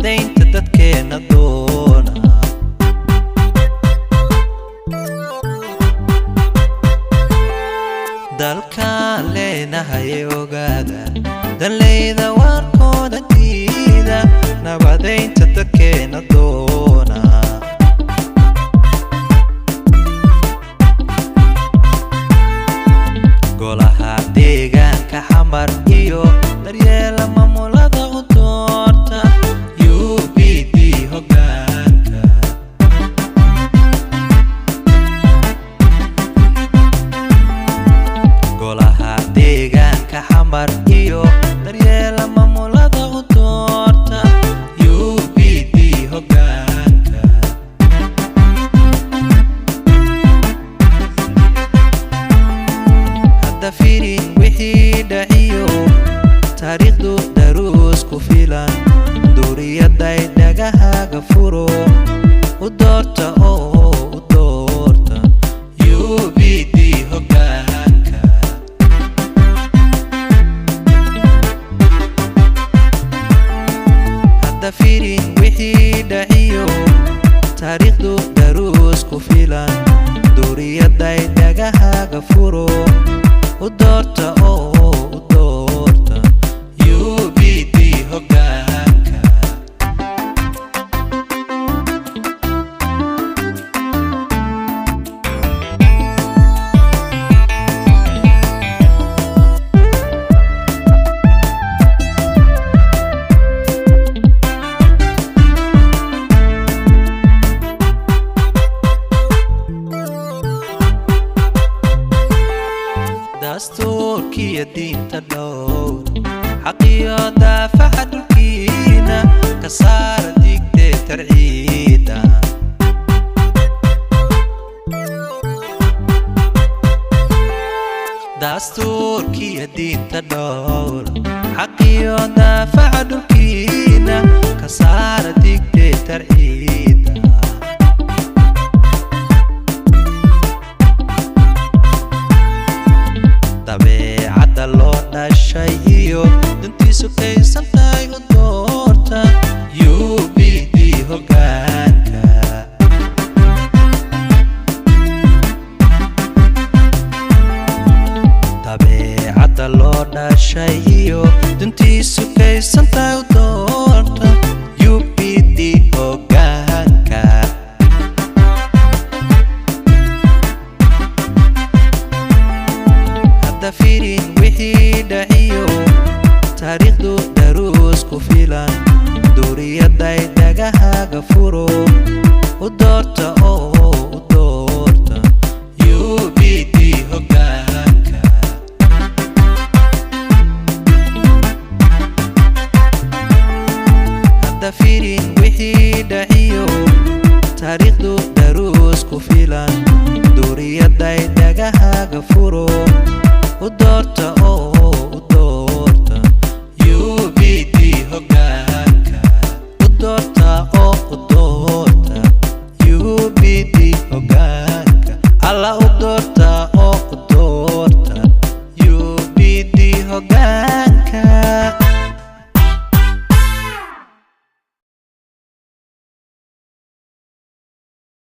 nabadaynta dadkeena doona dalkaan leenahay ogaada danleyda warkooda diida nabadaynta dadkeena doona golaha deegaanka xamar iyo daryeela maamulada u doorta UPD hoggaanka golaha deegaanka xamar iyo daryeela maamulada u doorta UPD hoggaanka hadda fiirin wixii dhaciyo taariikhdu daruus ku filan duuriyaday dhagahaaga furo u doorta oo u doorta UPD hoggaanka hadda fiirin wixii dhaciyo taariikhdu daruus ku filan duuriyaday dhagahaaga furo u doorta oo u doorta UPD hoggaanka dastuurkiyo diinta dhowr xaqiyo daafaca dhulkiina ka saara digteetar ciida dastuurkiyo diinta dhowr xaqiyo daafaca dhulkiina ka saara digteetar ciida dabeecadda loo dhashay iyo dantiisu kaysan tahay u doorta UPD hoggaanka dabeecadda loo dhashay iyo dantiisu kaysan tahay u doorta UPD hoggaanka hadda fiirin wixii dhaciyo taariikhdu daruus ku filan duuriyaday dhagahaaga furo u doorta oo u doorta UPD hoggaanka hadda fiirin wixii dhaciyo taariikhdu daruus ku filan duuriyaday dhagahaaga furo u doorta oo u doorta UPD hoggaanka u doorta oo u doorta UPD hoggaanka